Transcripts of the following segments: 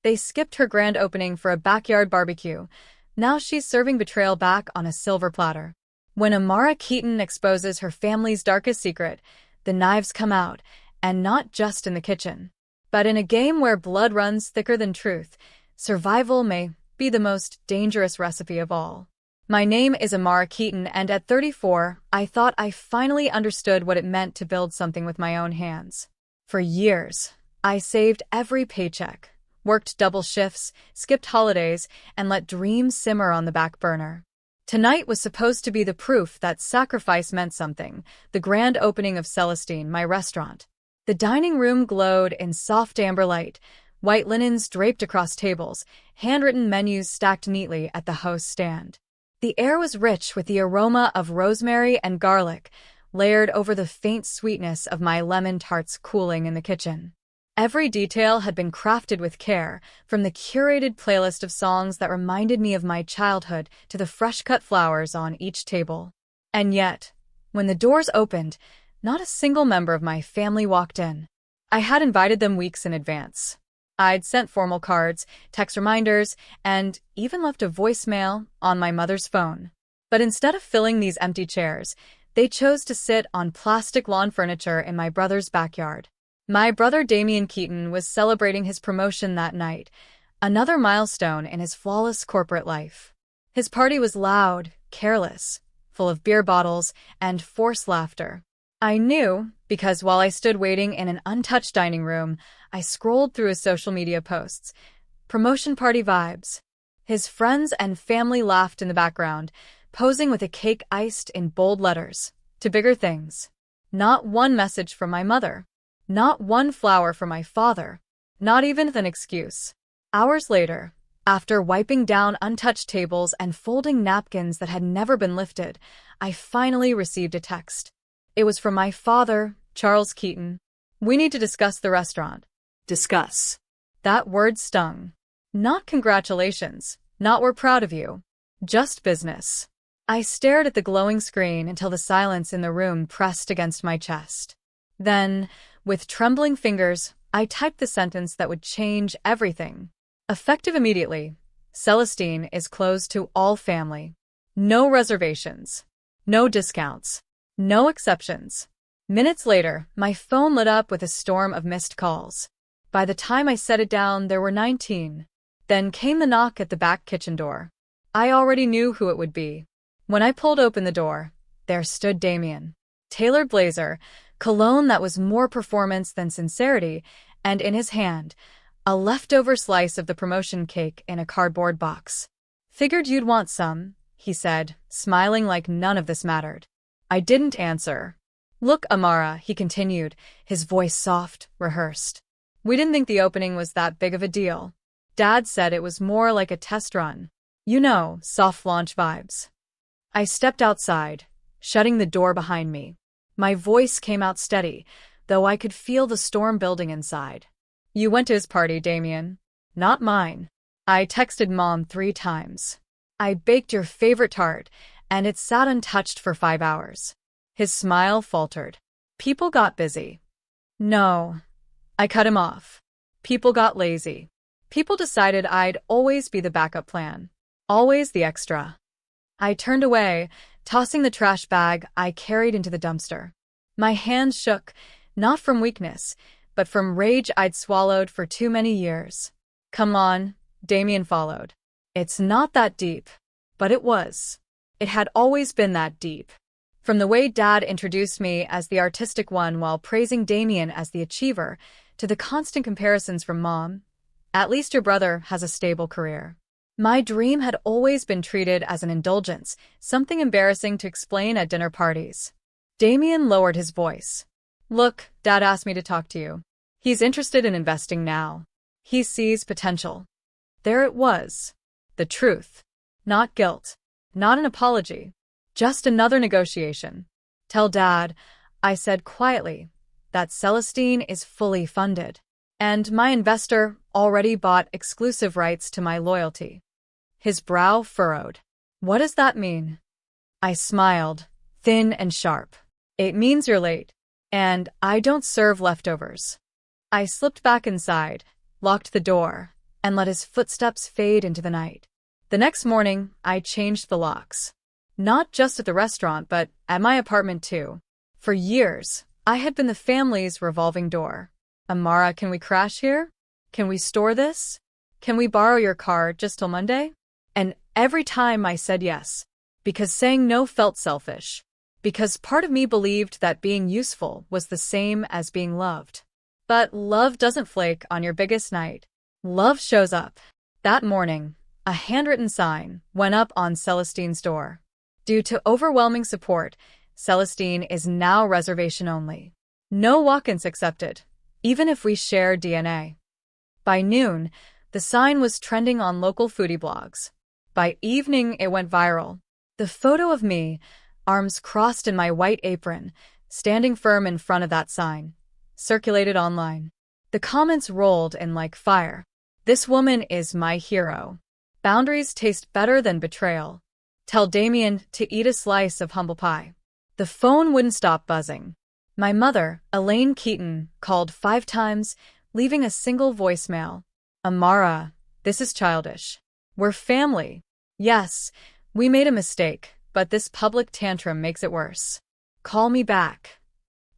They skipped her grand opening for a backyard barbecue. Now she's serving betrayal back on a silver platter. When Amara Keaton exposes her family's darkest secret, the knives come out, and not just in the kitchen. But in a game where blood runs thicker than truth, survival may be the most dangerous recipe of all. My name is Amara Keaton, and at 34, I thought I finally understood what it meant to build something with my own hands. For years, I saved every paycheck, worked double shifts, skipped holidays, and let dreams simmer on the back burner. Tonight was supposed to be the proof that sacrifice meant something, the grand opening of Celestine, my restaurant. The dining room glowed in soft amber light, white linens draped across tables, handwritten menus stacked neatly at the host's stand. The air was rich with the aroma of rosemary and garlic, layered over the faint sweetness of my lemon tarts cooling in the kitchen. Every detail had been crafted with care, from the curated playlist of songs that reminded me of my childhood to the fresh-cut flowers on each table. And yet, when the doors opened, not a single member of my family walked in. I had invited them weeks in advance. I'd sent formal cards, text reminders, and even left a voicemail on my mother's phone. But instead of filling these empty chairs, they chose to sit on plastic lawn furniture in my brother's backyard. My brother Damian Keaton was celebrating his promotion that night, another milestone in his flawless corporate life. His party was loud, careless, full of beer bottles and forced laughter. I knew, because while I stood waiting in an untouched dining room, I scrolled through his social media posts. Promotion party vibes. His friends and family laughed in the background, posing with a cake iced in bold letters. To bigger things. Not one message from my mother. Not one flower from my father. Not even an excuse. Hours later, after wiping down untouched tables and folding napkins that had never been lifted, I finally received a text. It was from my father, Charles Keaton. "We need to discuss the restaurant." Discuss. That word stung. Not congratulations, not "we're proud of you." Just business. I stared at the glowing screen until the silence in the room pressed against my chest. Then, with trembling fingers, I typed the sentence that would change everything. Effective immediately, Celestine is closed to all family. No reservations. No discounts. No exceptions. Minutes later, my phone lit up with a storm of missed calls. By the time I set it down, there were 19. Then came the knock at the back kitchen door. I already knew who it would be. When I pulled open the door, there stood Damian. Tailored blazer, cologne that was more performance than sincerity, and in his hand, a leftover slice of the promotion cake in a cardboard box. "Figured you'd want some," he said, smiling like none of this mattered. I didn't answer. "Look, Amara," he continued, his voice soft, rehearsed. "We didn't think the opening was that big of a deal. Dad said it was more like a test run. You know, soft launch vibes." I stepped outside, shutting the door behind me. My voice came out steady, though I could feel the storm building inside. "You went to his party, Damian. Not mine. I texted Mom 3 times. I baked your favorite tart, and it sat untouched for 5 hours. His smile faltered. "People got busy." "No." I cut him off. "People got lazy. People decided I'd always be the backup plan. Always the extra." I turned away, tossing the trash bag I carried into the dumpster. My hands shook, not from weakness, but from rage I'd swallowed for too many years. "Come on," Damian followed. "It's not that deep." But it was. It had always been that deep. From the way Dad introduced me as the artistic one while praising Damian as the achiever, to the constant comparisons from Mom. "At least your brother has a stable career." My dream had always been treated as an indulgence, something embarrassing to explain at dinner parties. Damian lowered his voice. "Look, Dad asked me to talk to you. He's interested in investing now. He sees potential." There it was. The truth. Not guilt. Not an apology. Just another negotiation. "Tell Dad," I said quietly, "that Celestine is fully funded. And my investor already bought exclusive rights to my loyalty." His brow furrowed. "What does that mean?" I smiled, thin and sharp. "It means you're late. And I don't serve leftovers." I slipped back inside, locked the door, and let his footsteps fade into the night. The next morning, I changed the locks. Not just at the restaurant, but at my apartment too. For years, I had been the family's revolving door. Amara, can we crash here? Can we store this? Can we borrow your car just till Monday? And every time I said yes, because saying no felt selfish. Because part of me believed that being useful was the same as being loved. But love doesn't flake on your biggest night. Love shows up. That morning, a handwritten sign went up on Celestine's door. Due to overwhelming support, Celestine is now reservation only. No walk-ins accepted, even if we share DNA. By noon, the sign was trending on local foodie blogs. By evening, it went viral. The photo of me, arms crossed in my white apron, standing firm in front of that sign, circulated online. The comments rolled in like fire. This woman is my hero. Boundaries taste better than betrayal. Tell Damien to eat a slice of humble pie. The phone wouldn't stop buzzing. My mother, Elaine Keaton, called 5 times, leaving a single voicemail. Amara, this is childish. We're family. Yes, we made a mistake, but this public tantrum makes it worse. Call me back.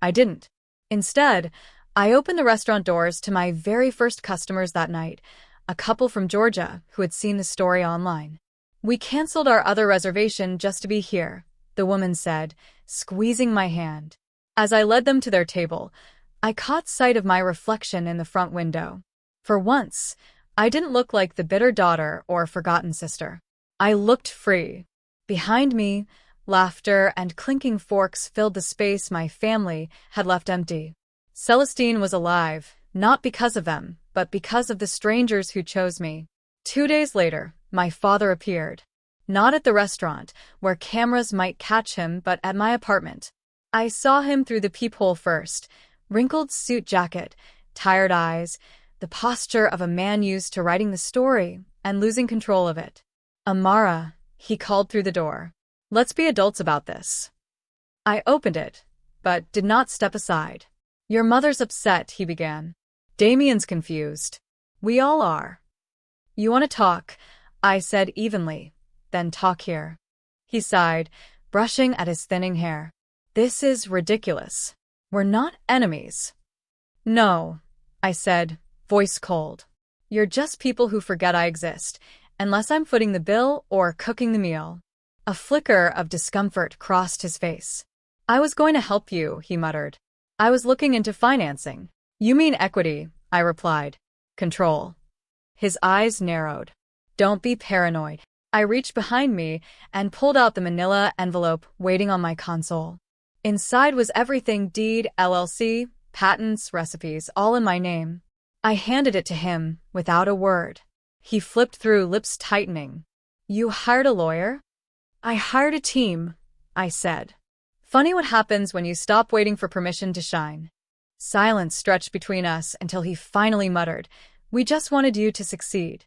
I didn't. Instead, I opened the restaurant doors to my very first customers that night, a couple from Georgia who had seen the story online. We canceled our other reservation just to be here, the woman said, squeezing my hand. As I led them to their table, I caught sight of my reflection in the front window. For once, I didn't look like the bitter daughter or forgotten sister. I looked free. Behind me, laughter and clinking forks filled the space my family had left empty. Celestine was alive, not because of them, but because of the strangers who chose me. 2 days later, my father appeared. Not at the restaurant, where cameras might catch him, but at my apartment. I saw him through the peephole first, wrinkled suit jacket, tired eyes, the posture of a man used to writing the story and losing control of it. Amara, he called through the door. Let's be adults about this. I opened it, but did not step aside. Your mother's upset, he began. Damien's confused. We all are. You want to talk? I said evenly. Then talk here. He sighed, brushing at his thinning hair. This is ridiculous. We're not enemies. No, I said, voice cold. You're just people who forget I exist, unless I'm footing the bill or cooking the meal. A flicker of discomfort crossed his face. I was going to help you, he muttered. I was looking into financing. You mean equity, I replied. Control. His eyes narrowed. Don't be paranoid. I reached behind me and pulled out the manila envelope waiting on my console. Inside was everything: deed, LLC, patents, recipes, all in my name. I handed it to him without a word. He flipped through, lips tightening. You hired a lawyer? I hired a team, I said. Funny what happens when you stop waiting for permission to shine. Silence stretched between us until he finally muttered, We just wanted you to succeed.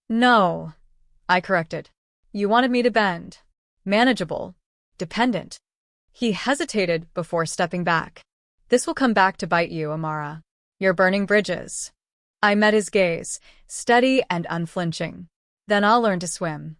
No, I corrected. You wanted me to bend. Manageable. Dependent. He hesitated before stepping back. This will come back to bite you, Amara. You're burning bridges. I met his gaze, steady and unflinching. Then I'll learn to swim.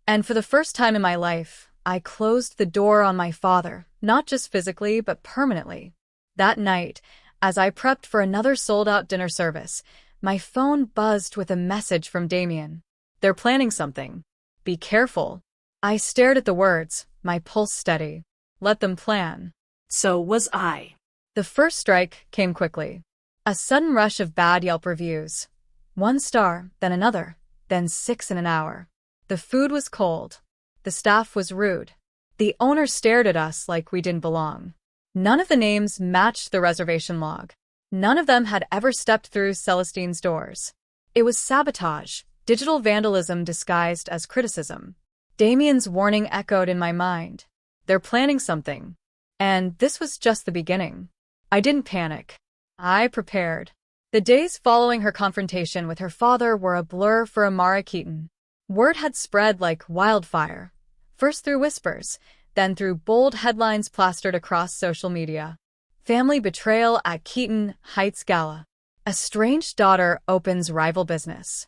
And for the first time in my life, I closed the door on my father, not just physically, but permanently. That night, as I prepped for another sold-out dinner service, my phone buzzed with a message from Damien. They're planning something. Be careful. I stared at the words, my pulse steady. Let them plan. So was I. The first strike came quickly. A sudden rush of bad Yelp reviews. 1 star, then another, then 6 in an hour. The food was cold. The staff was rude. The owner stared at us like we didn't belong. None of the names matched the reservation log. None of them had ever stepped through Celestine's doors. It was sabotage, digital vandalism disguised as criticism. Damien's warning echoed in my mind. They're planning something. And this was just the beginning. I didn't panic. I prepared. The days following her confrontation with her father were a blur for Amara Keaton. Word had spread like wildfire, first through whispers, then through bold headlines plastered across social media. Family betrayal at Keaton Heights Gala. Estranged daughter opens rival business.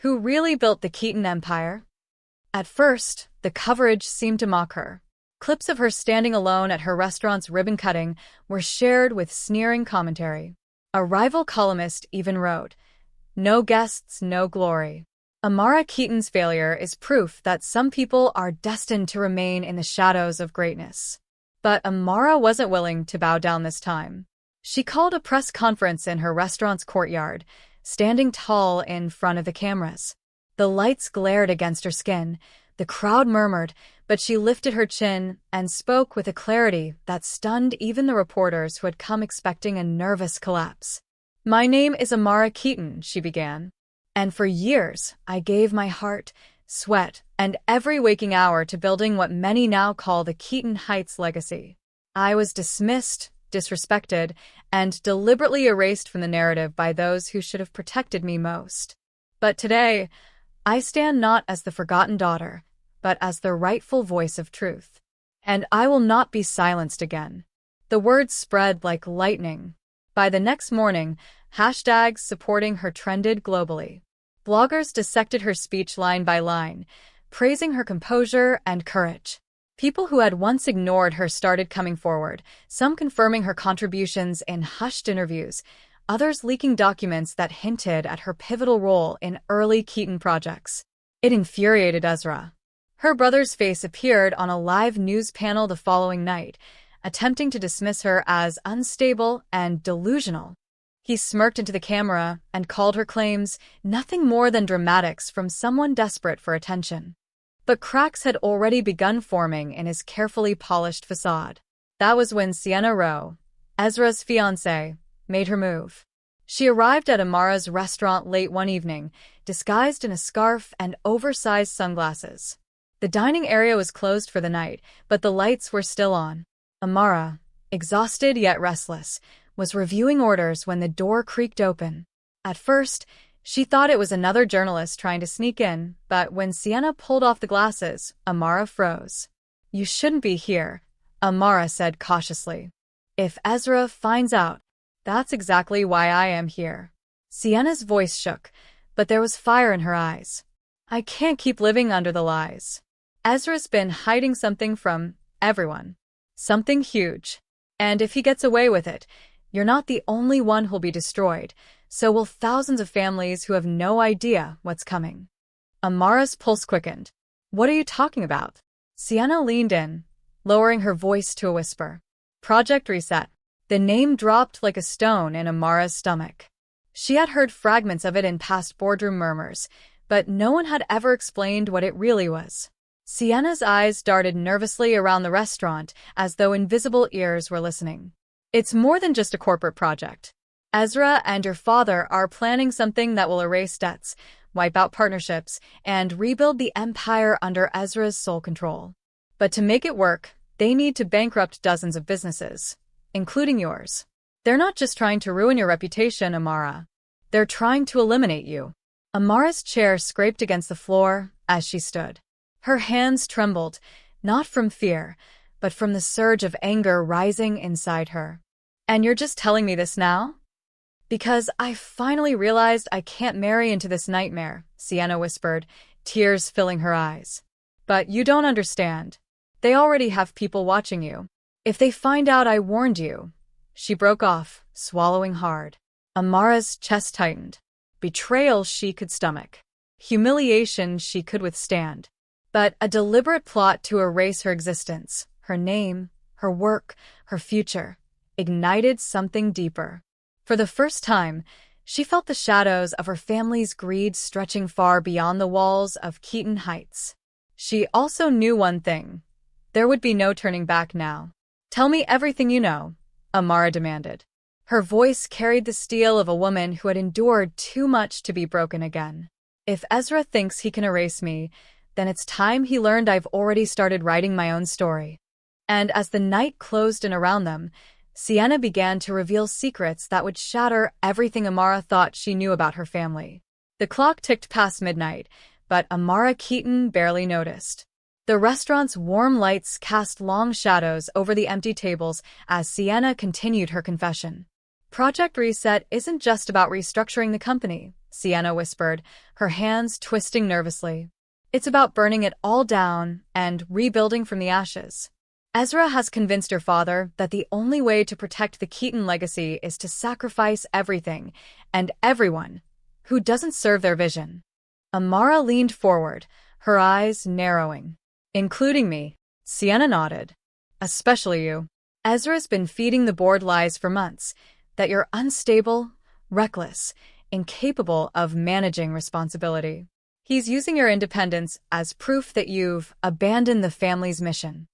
Who really built the Keaton empire? At first, the coverage seemed to mock her. Clips of her standing alone at her restaurant's ribbon cutting were shared with sneering commentary. A rival columnist even wrote, "No guests, no glory." Amara Keaton's failure is proof that some people are destined to remain in the shadows of greatness. But Amara wasn't willing to bow down this time. She called a press conference in her restaurant's courtyard, standing tall in front of the cameras. The lights glared against her skin, the crowd murmured, but she lifted her chin and spoke with a clarity that stunned even the reporters who had come expecting a nervous collapse. "My name is Amara Keaton," she began. "And for years, I gave my heart, sweat, and every waking hour to building what many now call the Keaton Heights legacy. I was dismissed, disrespected, and deliberately erased from the narrative by those who should have protected me most. But today, I stand not as the forgotten daughter, but as the rightful voice of truth. And I will not be silenced again." The words spread like lightning. By the next morning, hashtags supporting her trended globally. Bloggers dissected her speech line by line, praising her composure and courage. People who had once ignored her started coming forward, some confirming her contributions in hushed interviews, others leaking documents that hinted at her pivotal role in early Keaton projects. It infuriated Ezra. Her brother's face appeared on a live news panel the following night, attempting to dismiss her as unstable and delusional. He smirked into the camera and called her claims nothing more than dramatics from someone desperate for attention. But cracks had already begun forming in his carefully polished facade. That was when Sienna Rowe, Ezra's fiancée, made her move. She arrived at Amara's restaurant late one evening, disguised in a scarf and oversized sunglasses. The dining area was closed for the night, but the lights were still on. Amara, exhausted yet restless, was reviewing orders when the door creaked open. At first, she thought it was another journalist trying to sneak in, but when Sienna pulled off the glasses, Amara froze. "You shouldn't be here," Amara said cautiously. "If Ezra finds out, that's exactly why I am here." Sienna's voice shook, but there was fire in her eyes. "I can't keep living under the lies. Ezra's been hiding something from everyone. Something huge. And if he gets away with it, you're not the only one who'll be destroyed, so will thousands of families who have no idea what's coming." Amara's pulse quickened. "What are you talking about?" Sienna leaned in, lowering her voice to a whisper. "Project Reset." The name dropped like a stone in Amara's stomach. She had heard fragments of it in past boardroom murmurs, but no one had ever explained what it really was. Sienna's eyes darted nervously around the restaurant as though invisible ears were listening. "It's more than just a corporate project. Ezra and your father are planning something that will erase debts, wipe out partnerships, and rebuild the empire under Ezra's sole control. But to make it work, they need to bankrupt dozens of businesses, including yours. They're not just trying to ruin your reputation, Amara. They're trying to eliminate you." Amara's chair scraped against the floor as she stood. Her hands trembled, not from fear, but from the surge of anger rising inside her. "And you're just telling me this now?" "Because I finally realized I can't marry into this nightmare," Sienna whispered, tears filling her eyes. "But you don't understand. They already have people watching you. If they find out I warned you..." She broke off, swallowing hard. Amara's chest tightened. Betrayal she could stomach. Humiliation she could withstand. But a deliberate plot to erase her existence, her name, her work, her future, ignited something deeper. For the first time, she felt the shadows of her family's greed stretching far beyond the walls of Keaton Heights. She also knew one thing. There would be no turning back now. "Tell me everything you know," Amara demanded. Her voice carried the steel of a woman who had endured too much to be broken again. "If Ezra thinks he can erase me, then it's time he learned I've already started writing my own story." And as the night closed in around them, Sienna began to reveal secrets that would shatter everything Amara thought she knew about her family. The clock ticked past midnight, but Amara Keaton barely noticed. The restaurant's warm lights cast long shadows over the empty tables as Sienna continued her confession. Project Reset isn't just about restructuring the company, Sienna whispered, her hands twisting nervously. It's about burning it all down and rebuilding from the ashes. Ezra has convinced your father that the only way to protect the Keaton legacy is to sacrifice everything and everyone who doesn't serve their vision. Amara leaned forward, her eyes narrowing. Including me, Sienna nodded. Especially you. Ezra's been feeding the board lies for months, that you're unstable, reckless, incapable of managing responsibility. He's using your independence as proof that you've abandoned the family's mission.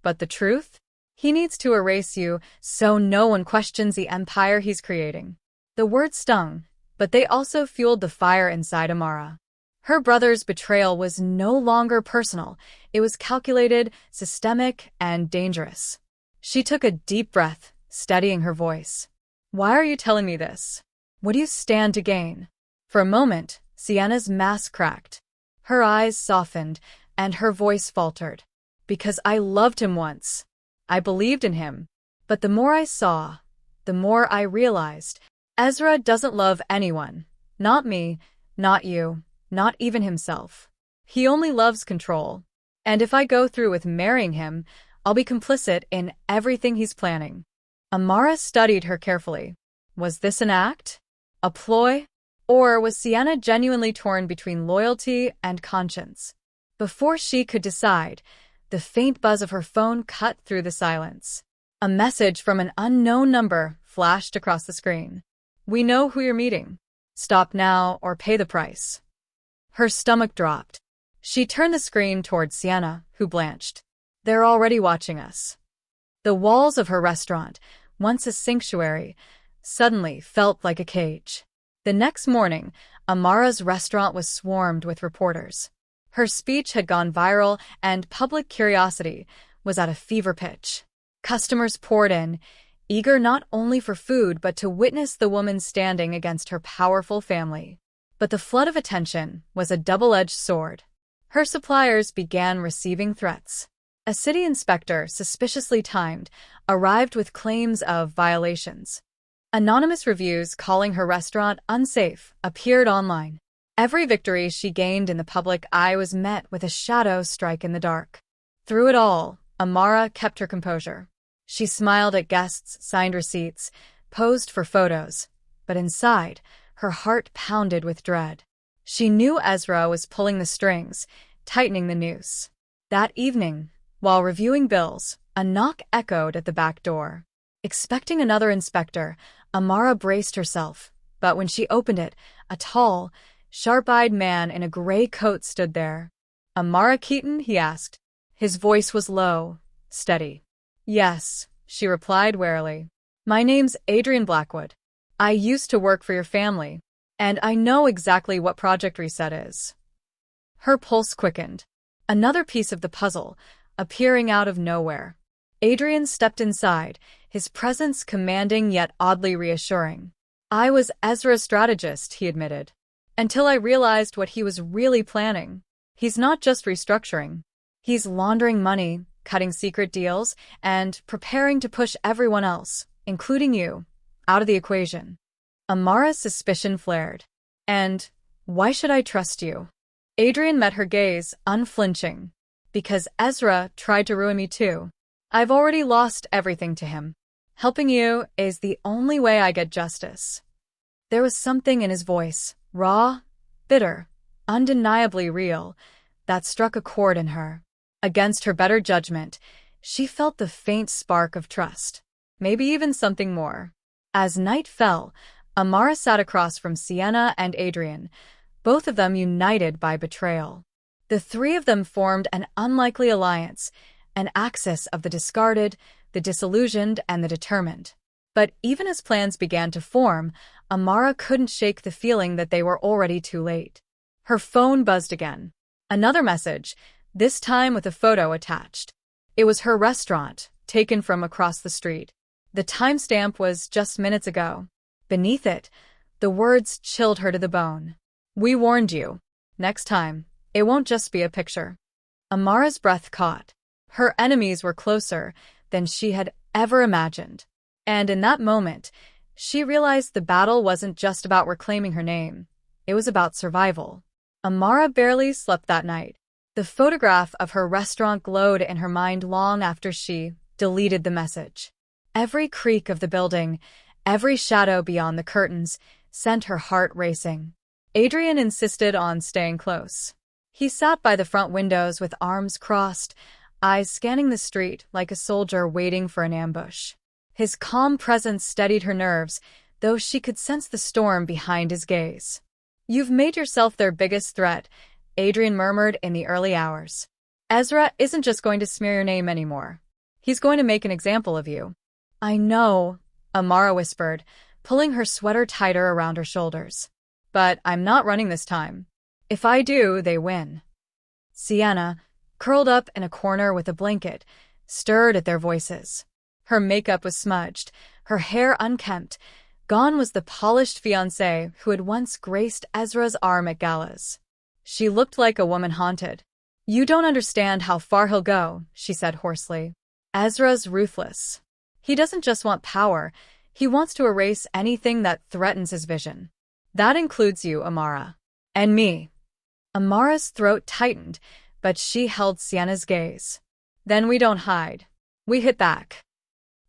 But the truth? He needs to erase you so no one questions the empire he's creating. The words stung, but they also fueled the fire inside Amara. Her brother's betrayal was no longer personal. It was calculated, systemic, and dangerous. She took a deep breath, steadying her voice. Why are you telling me this? What do you stand to gain? For a moment, Sienna's mask cracked. Her eyes softened, and her voice faltered. Because I loved him once. I believed in him. But the more I saw, the more I realized, Ezra doesn't love anyone. Not me, not you, not even himself. He only loves control. And if I go through with marrying him, I'll be complicit in everything he's planning. Amara studied her carefully. Was this an act? A ploy? Or was Sienna genuinely torn between loyalty and conscience? Before she could decide, the faint buzz of her phone cut through the silence. A message from an unknown number flashed across the screen. We know who you're meeting. Stop now or pay the price. Her stomach dropped. She turned the screen toward Sienna, who blanched. They're already watching us. The walls of her restaurant, once a sanctuary, suddenly felt like a cage. The next morning, Amara's restaurant was swarmed with reporters. Her speech had gone viral, and public curiosity was at a fever pitch. Customers poured in, eager not only for food but to witness the woman standing against her powerful family. But the flood of attention was a double-edged sword. Her suppliers began receiving threats. A city inspector, suspiciously timed, arrived with claims of violations. Anonymous reviews calling her restaurant unsafe appeared online. Every victory she gained in the public eye was met with a shadow strike in the dark. Through it all, Amara kept her composure. She smiled at guests, signed receipts, posed for photos, but inside, her heart pounded with dread. She knew Ezra was pulling the strings, tightening the noose. That evening, while reviewing bills, a knock echoed at the back door. Expecting another inspector, Amara braced herself, but when she opened it, a tall, sharp-eyed man in a gray coat stood there. Amara Keaton, he asked. His voice was low, steady. Yes, she replied warily. My name's Adrian Blackwood. I used to work for your family, and I know exactly what Project Reset is. Her pulse quickened. Another piece of the puzzle, appearing out of nowhere. Adrian stepped inside, his presence commanding yet oddly reassuring. I was Ezra's strategist, he admitted. Until I realized what he was really planning. He's not just restructuring. He's laundering money, cutting secret deals, and preparing to push everyone else, including you, out of the equation. Amara's suspicion flared. And why should I trust you? Adrian met her gaze, unflinching. Because Ezra tried to ruin me too. I've already lost everything to him. Helping you is the only way I get justice. There was something in his voice, raw, bitter, undeniably real, that struck a chord in her. Against her better judgment, she felt the faint spark of trust. Maybe even something more. As night fell, Amara sat across from Sienna and Adrian, both of them united by betrayal. The three of them formed an unlikely alliance, an axis of the discarded, the disillusioned, and the determined. But even as plans began to form, Amara couldn't shake the feeling that they were already too late. Her phone buzzed again. Another message, this time with a photo attached. It was her restaurant, taken from across the street. The timestamp was just minutes ago. Beneath it, the words chilled her to the bone. We warned you. Next time, it won't just be a picture. Amara's breath caught. Her enemies were closer than she had ever imagined. And in that moment, She realized the battle wasn't just about reclaiming her name. It was about survival. Amara barely slept that night. The photograph of her restaurant glowed in her mind long after she deleted the message. Every creak of the building, every shadow beyond the curtains, sent her heart racing. Adrian insisted on staying close. He sat by the front windows with arms crossed, eyes scanning the street like a soldier waiting for an ambush. His calm presence steadied her nerves, though she could sense the storm behind his gaze. "You've made yourself their biggest threat," Adrian murmured in the early hours. "Ezra isn't just going to smear your name anymore. He's going to make an example of you." "I know," Amara whispered, pulling her sweater tighter around her shoulders. "But I'm not running this time. If I do, they win." Sienna, curled up in a corner with a blanket, stirred at their voices. Her makeup was smudged, her hair unkempt. Gone was the polished fiancé who had once graced Ezra's arm at galas. She looked like a woman haunted. "You don't understand how far he'll go," she said hoarsely. "Ezra's ruthless. He doesn't just want power, he wants to erase anything that threatens his vision. That includes you, Amara. And me." Amara's throat tightened, but she held Sienna's gaze. "Then we don't hide. We hit back."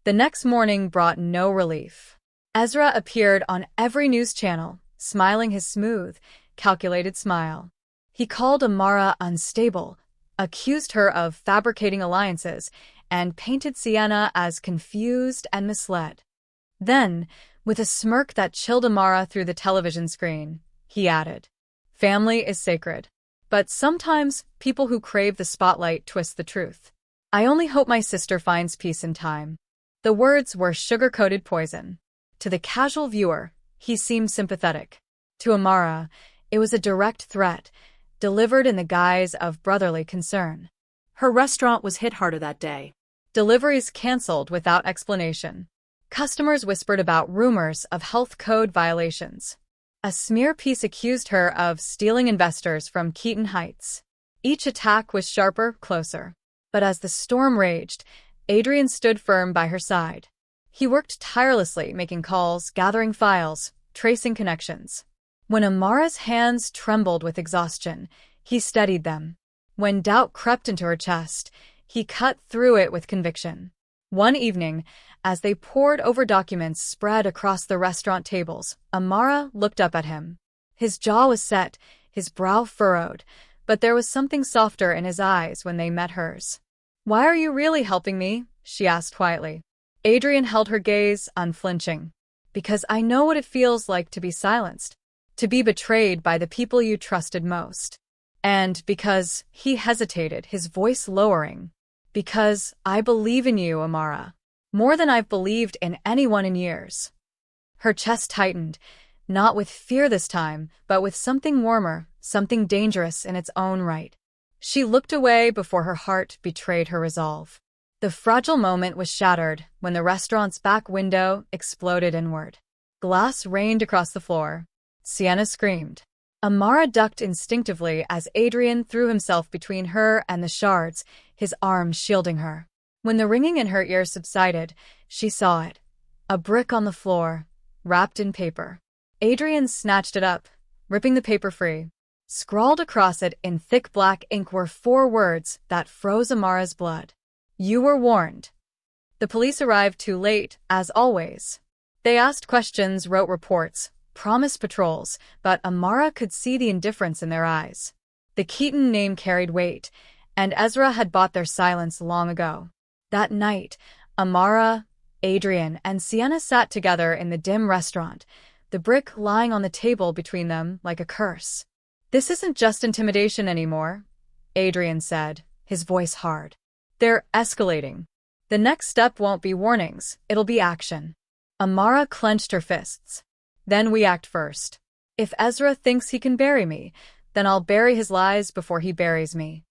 The next morning brought no relief. Ezra appeared on every news channel, smiling his smooth, calculated smile. He called Amara unstable, accused her of fabricating alliances, and painted Sienna as confused and misled. Then, with a smirk that chilled Amara through the television screen, he added, "Family is sacred. But sometimes people who crave the spotlight twist the truth. I only hope my sister finds peace in time." The words were sugar-coated poison. To the casual viewer, he seemed sympathetic. To Amara, it was a direct threat, delivered in the guise of brotherly concern. Her restaurant was hit harder that day. Deliveries canceled without explanation. Customers whispered about rumors of health code violations. A smear piece accused her of stealing investors from Keaton Heights. Each attack was sharper, closer. But as the storm raged, Adrian stood firm by her side. He worked tirelessly, making calls, gathering files, tracing connections. When Amara's hands trembled with exhaustion, he steadied them. When doubt crept into her chest, he cut through it with conviction. One evening, as they pored over documents spread across the restaurant tables, Amara looked up at him. His jaw was set, his brow furrowed, but there was something softer in his eyes when they met hers. "Why are you really helping me?" she asked quietly. Adrian held her gaze, unflinching. "Because I know what it feels like to be silenced, to be betrayed by the people you trusted most. And because," he hesitated, his voice lowering, "because I believe in you, Amara, more than I've believed in anyone in years." Her chest tightened, not with fear this time, but with something warmer, something dangerous in its own right. She looked away before her heart betrayed her resolve. The fragile moment was shattered when the restaurant's back window exploded inward. Glass rained across the floor. Sienna screamed. Amara ducked instinctively as Adrian threw himself between her and the shards, his arms shielding her. When the ringing in her ears subsided, she saw it. A brick on the floor, wrapped in paper. Adrian snatched it up, ripping the paper free. Scrawled across it in thick black ink were 4 words that froze Amara's blood. "You were warned." The police arrived too late, as always. They asked questions, wrote reports, promised patrols, but Amara could see the indifference in their eyes. The Keaton name carried weight, and Ezra had bought their silence long ago. That night, Amara, Adrian, and Sienna sat together in the dim restaurant, the brick lying on the table between them like a curse. "This isn't just intimidation anymore," Adrian said, his voice hard. "They're escalating. The next step won't be warnings, it'll be action." Amara clenched her fists. "Then we act first. If Ezra thinks he can bury me, then I'll bury his lies before he buries me."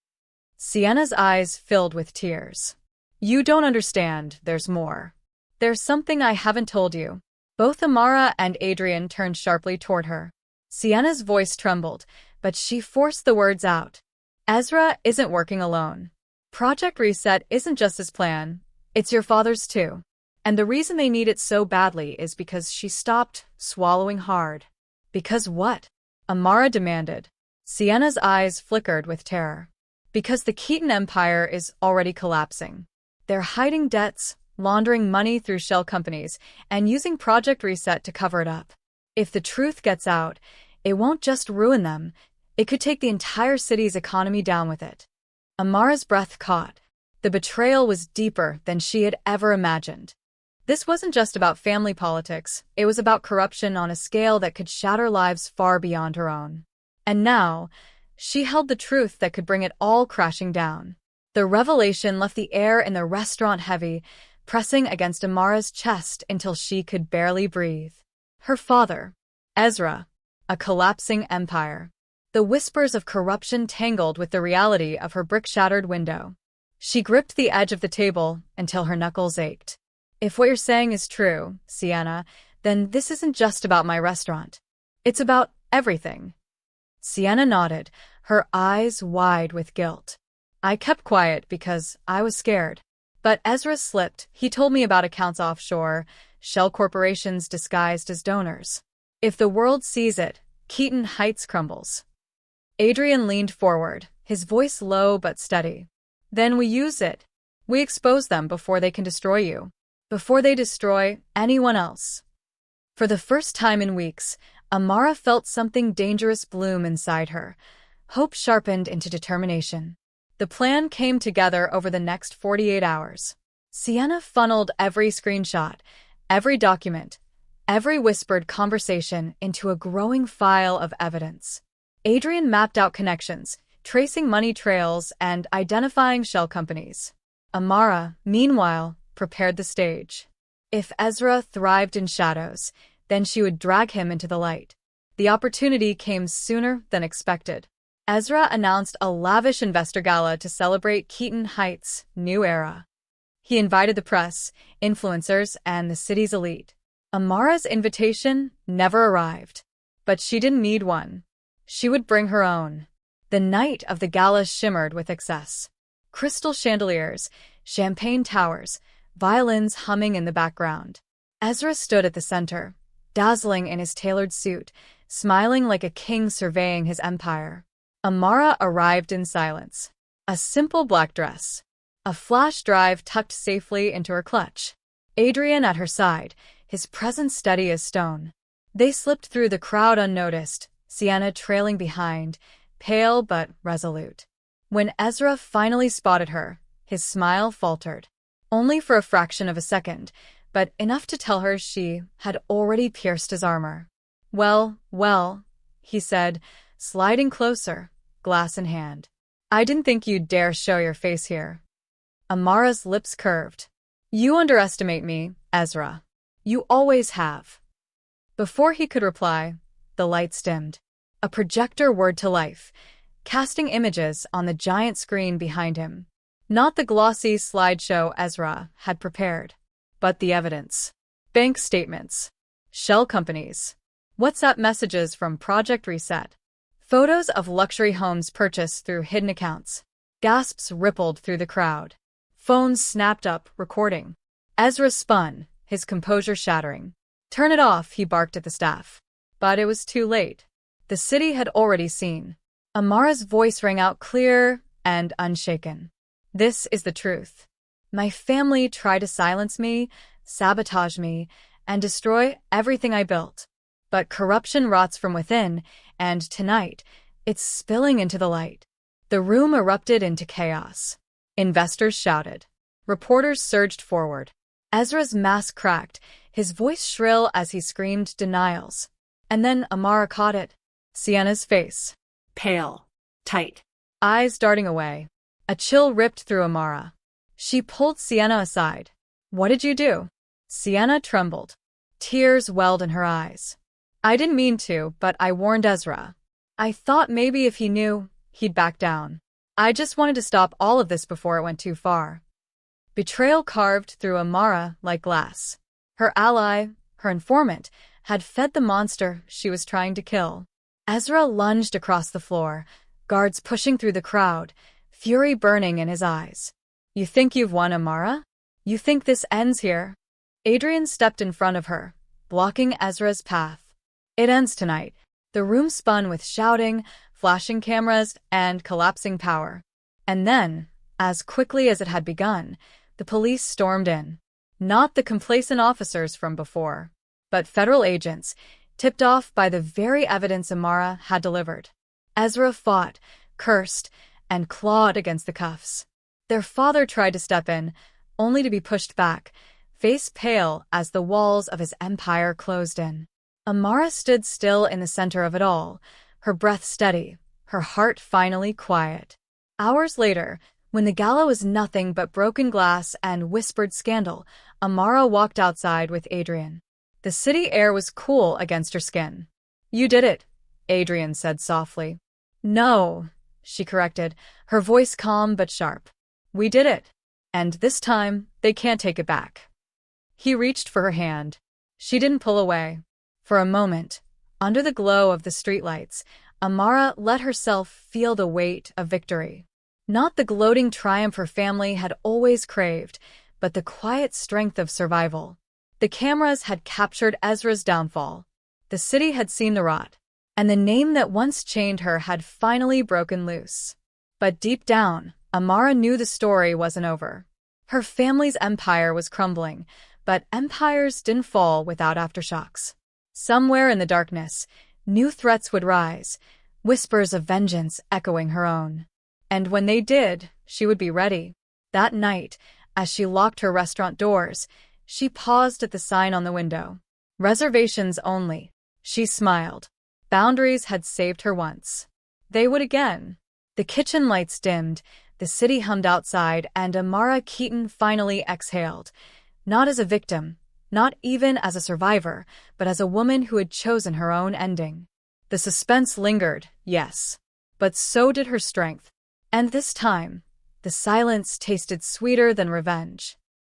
Sienna's eyes filled with tears. "You don't understand, there's more. There's something I haven't told you." Both Amara and Adrian turned sharply toward her. Sienna's voice trembled, but she forced the words out. "Ezra isn't working alone. Project Reset isn't just his plan, it's your father's too." And the reason they need it so badly is because she stopped swallowing hard. Because what? Amara demanded. Sienna's eyes flickered with terror. Because the Keaton empire is already collapsing. They're hiding debts, laundering money through shell companies, and using Project Reset to cover it up. If the truth gets out, it won't just ruin them, it could take the entire city's economy down with it. Amara's breath caught. The betrayal was deeper than she had ever imagined. This wasn't just about family politics, it was about corruption on a scale that could shatter lives far beyond her own. And now, she held the truth that could bring it all crashing down. The revelation left the air in the restaurant heavy, pressing against Amara's chest until she could barely breathe. Her father, Ezra, a collapsing empire. The whispers of corruption tangled with the reality of her brick-shattered window. She gripped the edge of the table until her knuckles ached. If what you're saying is true, Sienna, then this isn't just about my restaurant. It's about everything. Sienna nodded, her eyes wide with guilt. I kept quiet because I was scared. But Ezra slipped. He told me about accounts offshore, shell corporations disguised as donors. If the world sees it, Keaton Heights crumbles. Adrian leaned forward, his voice low but steady. Then we use it. We expose them before they can destroy you. Before they destroy anyone else. For the first time in weeks, Amara felt something dangerous bloom inside her. Hope sharpened into determination. The plan came together over the next 48 hours. Sienna funneled every screenshot, every document, every whispered conversation into a growing file of evidence. Adrian mapped out connections, tracing money trails and identifying shell companies. Amara, meanwhile, prepared the stage. If Ezra thrived in shadows, then she would drag him into the light. The opportunity came sooner than expected. Ezra announced a lavish investor gala to celebrate Keaton Heights' new era. He invited the press, influencers, and the city's elite. Amara's invitation never arrived. But she didn't need one. She would bring her own. The night of the gala shimmered with excess. Crystal chandeliers, champagne towers, violins humming in the background. Ezra stood at the center, dazzling in his tailored suit, smiling like a king surveying his empire. Amara arrived in silence. A simple black dress. A flash drive tucked safely into her clutch. Adrian at her side, his presence steady as stone. They slipped through the crowd unnoticed, Sienna trailing behind, pale but resolute. When Ezra finally spotted her, his smile faltered. Only for a fraction of a second, but enough to tell her she had already pierced his armor. Well, he said, sliding closer, glass in hand. I didn't think you'd dare show your face here. Amara's lips curved. You underestimate me, Ezra. You always have. Before he could reply, the lights dimmed. A projector whirred to life, casting images on the giant screen behind him. Not the glossy slideshow Ezra had prepared, but the evidence. Bank statements. Shell companies. WhatsApp messages from Project Reset. Photos of luxury homes purchased through hidden accounts. Gasps rippled through the crowd. Phones snapped up, recording. Ezra spun, his composure shattering. Turn it off, he barked at the staff. But it was too late. The city had already seen. Amara's voice rang out clear and unshaken. This is the truth. My family tried to silence me, sabotage me, and destroy everything I built. But corruption rots from within, and tonight, it's spilling into the light. The room erupted into chaos. Investors shouted. Reporters surged forward. Ezra's mask cracked, his voice shrill as he screamed denials. And then Amara caught it. Sienna's face. Pale. Tight. Eyes darting away. A chill ripped through Amara. She pulled Sienna aside. What did you do? Sienna trembled. Tears welled in her eyes. I didn't mean to, but I warned Ezra. I thought maybe if he knew, he'd back down. I just wanted to stop all of this before it went too far. Betrayal carved through Amara like glass. Her ally, her informant, had fed the monster she was trying to kill. Ezra lunged across the floor, guards pushing through the crowd, fury burning in his eyes. You think you've won, Amara? You think this ends here? Adrian stepped in front of her, blocking Ezra's path. It ends tonight. The room spun with shouting, flashing cameras, and collapsing power. And then, as quickly as it had begun, the police stormed in. Not the complacent officers from before, but federal agents, tipped off by the very evidence Amara had delivered. Ezra fought, cursed, and clawed against the cuffs. Their father tried to step in, only to be pushed back, face pale as the walls of his empire closed in. Amara stood still in the center of it all, her breath steady, her heart finally quiet. Hours later, when the gala was nothing but broken glass and whispered scandal, Amara walked outside with Adrian. The city air was cool against her skin. "You did it," Adrian said softly. "No," she corrected, her voice calm but sharp. "We did it. And this time, they can't take it back." He reached for her hand. She didn't pull away. For a moment, under the glow of the streetlights, Amara let herself feel the weight of victory. Not the gloating triumph her family had always craved, but the quiet strength of survival. The cameras had captured Ezra's downfall. The city had seen the rot, and the name that once chained her had finally broken loose. But deep down, Amara knew the story wasn't over. Her family's empire was crumbling, but empires didn't fall without aftershocks. Somewhere in the darkness, new threats would rise, whispers of vengeance echoing her own. And when they did, she would be ready. That night, as she locked her restaurant doors, she paused at the sign on the window. "Reservations only." She smiled. Boundaries had saved her once. They would again. The kitchen lights dimmed, the city hummed outside, and Amara Keaton finally exhaled. Not as a victim, not even as a survivor, but as a woman who had chosen her own ending. The suspense lingered, yes, but so did her strength. And this time, the silence tasted sweeter than revenge.